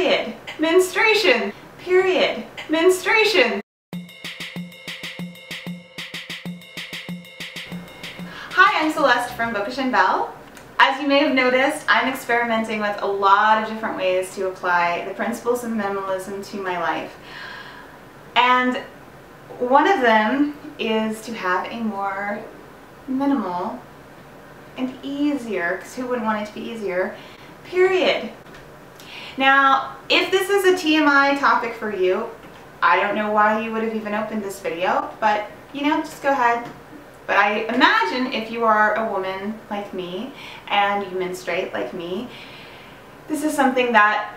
period, menstruation, period, menstruation. Hi, I'm Celeste from Bookish and Belle. As you may have noticed, I'm experimenting with a lot of different ways to apply the principles of minimalism to my life. And one of them is to have a more minimal and easier, because who wouldn't want it to be easier, period. Now, if this is a TMI topic for you, I don't know why you would have even opened this video, but you know, just go ahead. But I imagine if you are a woman like me and you menstruate like me, this is something that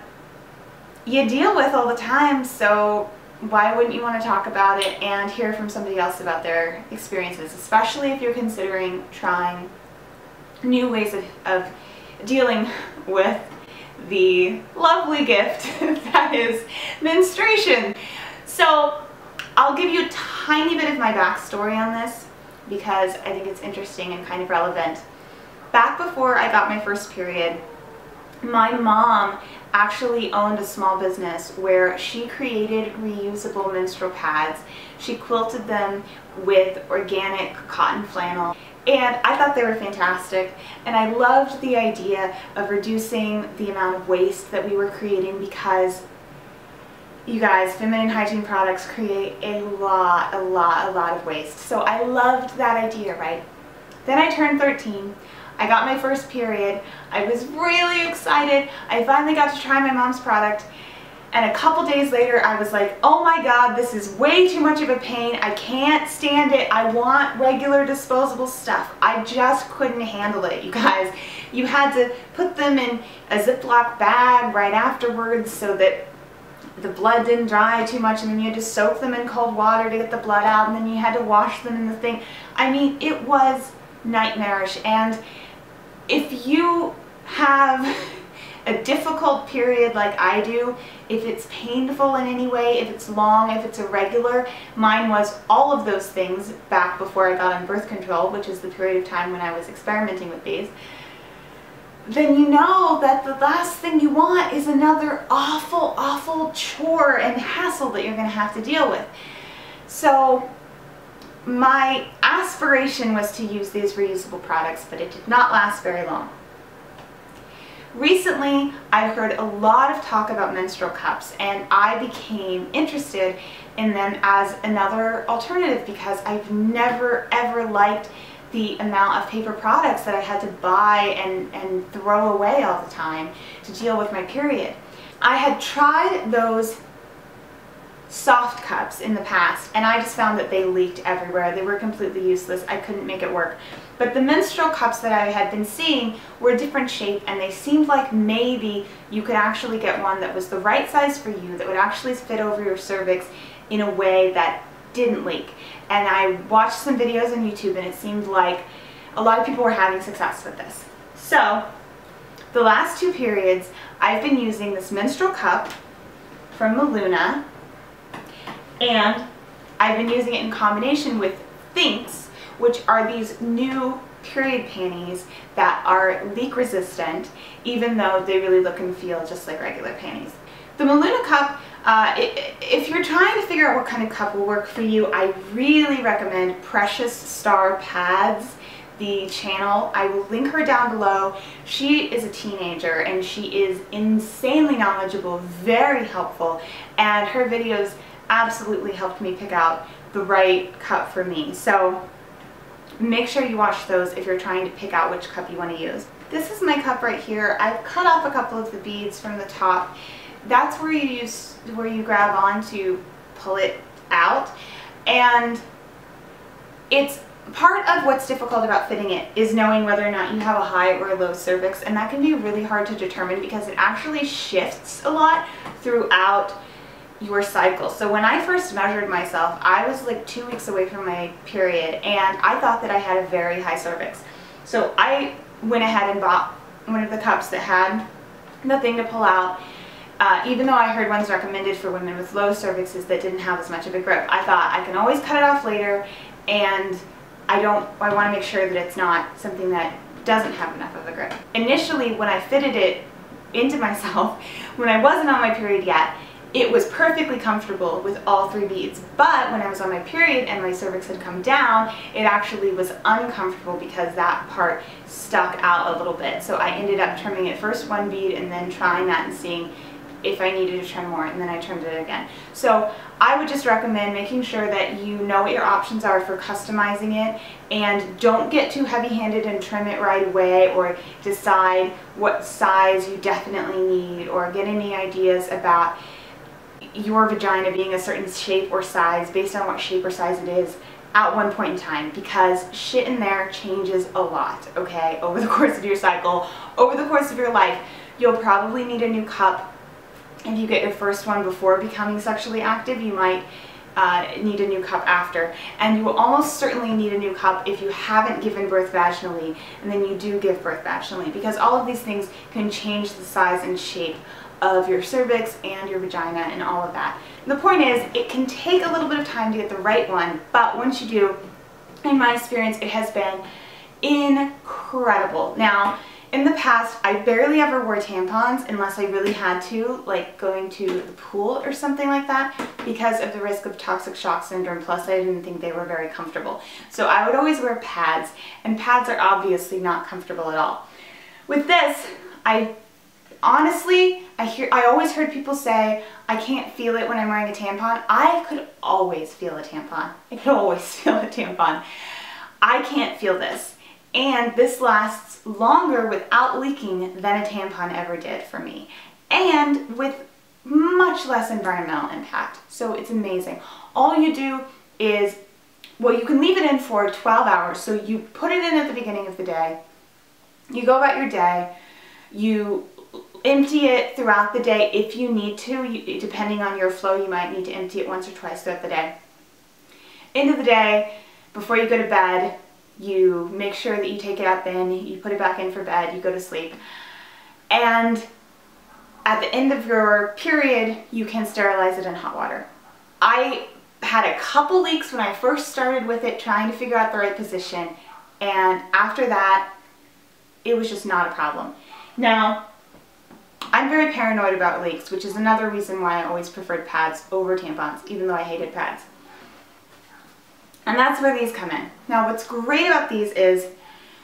you deal with all the time, so why wouldn't you want to talk about it and hear from somebody else about their experiences, especially if you're considering trying new ways of dealing with the lovely gift that is menstruation. So I'll give you a tiny bit of my backstory on this because I think it's interesting and kind of relevant. Back before I got my first period, my mom actually owned a small business where she created reusable menstrual pads. She quilted them with organic cotton flannel, and I thought they were fantastic, and I loved the idea of reducing the amount of waste that we were creating because, you guys, feminine hygiene products create a lot of waste. So I loved that idea, right? Then I turned 13. I got my first period. I was really excited. I finally got to try my mom's product. And a couple days later, I was like, oh my God, this is way too much of a pain. I can't stand it. I want regular disposable stuff. I just couldn't handle it, you guys. You had to put them in a Ziploc bag right afterwards so that the blood didn't dry too much, and then you had to soak them in cold water to get the blood out, and then you had to wash them in the thing. I mean, it was nightmarish. And if you have a difficult period like I do, if it's painful in any way, if it's long, if it's irregular, mine was all of those things back before I got on birth control, which is the period of time when I was experimenting with these, then you know that the last thing you want is another awful chore and hassle that you're going to have to deal with. So my aspiration was to use these reusable products, but it did not last very long. Recently, I've heard a lot of talk about menstrual cups, and I became interested in them as another alternative because I've never ever liked the amount of paper products that I had to buy and throw away all the time to deal with my period. I had tried those soft cups in the past, and I just found that they leaked everywhere. They were completely useless. I couldn't make it work. But the menstrual cups that I had been seeing were a different shape, and they seemed like maybe you could actually get one that was the right size for you, that would actually fit over your cervix in a way that didn't leak. And I watched some videos on YouTube, and it seemed like a lot of people were having success with this. So the last 2 periods, I've been using this menstrual cup from Maluna, and I've been using it in combination with Thinx, which are these new period panties that are leak resistant, even though they really look and feel just like regular panties. The Maluna cup, if you're trying to figure out what kind of cup will work for you, I really recommend Precious Star Pads, the channel. I will link her down below. She is a teenager and she is insanely knowledgeable, very helpful, and her videos absolutely helped me pick out the right cup for me. So make sure you watch those if you're trying to pick out which cup you want to use. This is my cup right here. I've cut off a couple of the beads from the top. That's where you grab on to pull it out, and it's part of what's difficult about fitting it is knowing whether or not you have a high or a low cervix, and that can be really hard to determine because it actually shifts a lot throughout your cycle. So when I first measured myself, I was like 2 weeks away from my period, and I thought that I had a very high cervix. So I went ahead and bought one of the cups that had the thing to pull out. Even though I heard ones recommended for women with low cervixes that didn't have as much of a grip, I thought I can always cut it off later, and I want to make sure that it's not something that doesn't have enough of a grip. Initially, when I fitted it into myself when I wasn't on my period yet, it was perfectly comfortable with all 3 beads. But when I was on my period and my cervix had come down, it actually was uncomfortable because that part stuck out a little bit. So I ended up trimming it first 1 bead and then trying that and seeing if I needed to trim more, and then I trimmed it again. So I would just recommend making sure that you know what your options are for customizing it, and don't get too heavy-handed and trim it right away, or decide what size you definitely need, or get any ideas about your vagina being a certain shape or size based on what shape or size it is at one point in time, because shit in there changes a lot, okay? Over the course of your cycle, over the course of your life, you'll probably need a new cup. If you get your first one before becoming sexually active, you might need a new cup after. And you will almost certainly need a new cup if you haven't given birth vaginally, and then you do give birth vaginally, because all of these things can change the size and shape of your cervix and your vagina and all of that. And the point is, it can take a little bit of time to get the right one, but once you do, in my experience, it has been incredible. Now, in the past, I barely ever wore tampons unless I really had to, like going to the pool or something like that, because of the risk of toxic shock syndrome, plus I didn't think they were very comfortable. So I would always wear pads, and pads are obviously not comfortable at all. With this, honestly, I always heard people say, I can't feel it when I'm wearing a tampon. I could always feel a tampon. I could always feel a tampon. I can't feel this. And this lasts longer without leaking than a tampon ever did for me. And with much less environmental impact. So it's amazing. All you do is, well, you can leave it in for 12 hours. So you put it in at the beginning of the day. You go about your day. You empty it throughout the day if you need to. Depending on your flow, you might need to empty it once or twice throughout the day. End of the day, before you go to bed, you make sure that you take it out bin, you put it back in for bed, you go to sleep. And at the end of your period, you can sterilize it in hot water. I had a couple leaks when I first started with it, trying to figure out the right position. And after that, it was just not a problem. Now, I'm very paranoid about leaks, which is another reason why I always preferred pads over tampons, even though I hated pads. And that's where these come in. Now, what's great about these is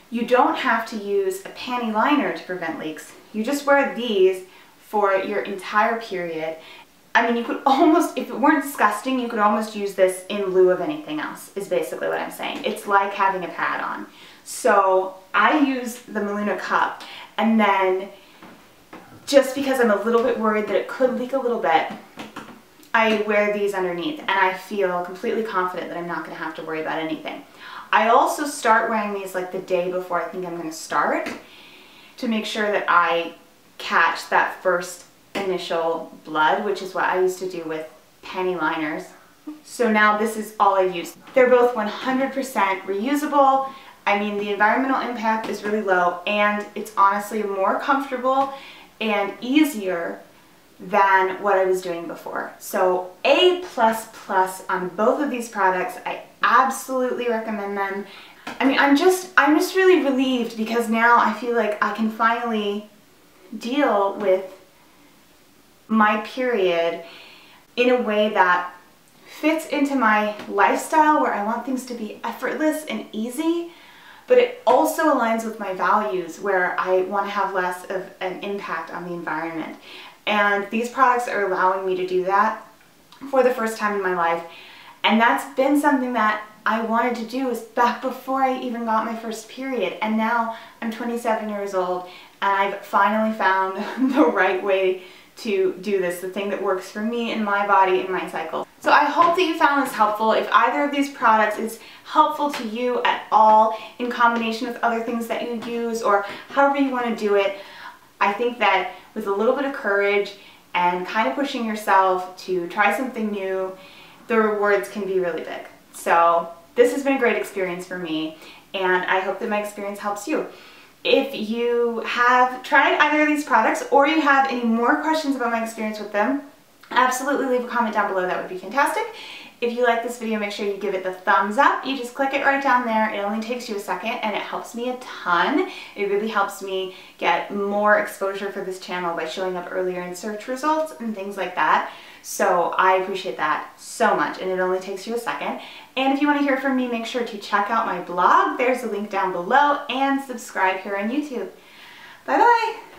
you don't have to use a panty liner to prevent leaks. You just wear these for your entire period. I mean, you could almost, if it weren't disgusting, you could almost use this in lieu of anything else, is basically what I'm saying. It's like having a pad on. So I use the Maluna cup, and then just because I'm a little bit worried that it could leak a little bit, I wear these underneath, and I feel completely confident that I'm not going to have to worry about anything. I also start wearing these like the day before I think I'm going to start, to make sure that I catch that first initial blood, which is what I used to do with panty liners. So now this is all I use. They're both 100% reusable. I mean, the environmental impact is really low, and it's honestly more comfortable and easier than what I was doing before. So A++ on both of these products. I absolutely recommend them. I mean, I'm just really relieved, because now I feel like I can finally deal with my period in a way that fits into my lifestyle, where I want things to be effortless and easy, but it also aligns with my values, where I want to have less of an impact on the environment. And these products are allowing me to do that for the first time in my life. And that's been something that I wanted to do back before I even got my first period. And now I'm 27 years old, and I've finally found the right way to do this, the thing that works for me and my body and my cycle. So I hope that you found this helpful. If either of these products is helpful to you at all, in combination with other things that you use, or however you want to do it, I think that with a little bit of courage and kind of pushing yourself to try something new, the rewards can be really big. So this has been a great experience for me, and I hope that my experience helps you. If you have tried either of these products, or you have any more questions about my experience with them, absolutely leave a comment down below. That would be fantastic. If you like this video, make sure you give it the thumbs up. You just click it right down there. It only takes you a second and it helps me a ton. It really helps me get more exposure for this channel by showing up earlier in search results and things like that. So I appreciate that so much, and it only takes you a second. And if you want to hear from me, make sure to check out my blog. There's a link down below, and subscribe here on YouTube. Bye bye!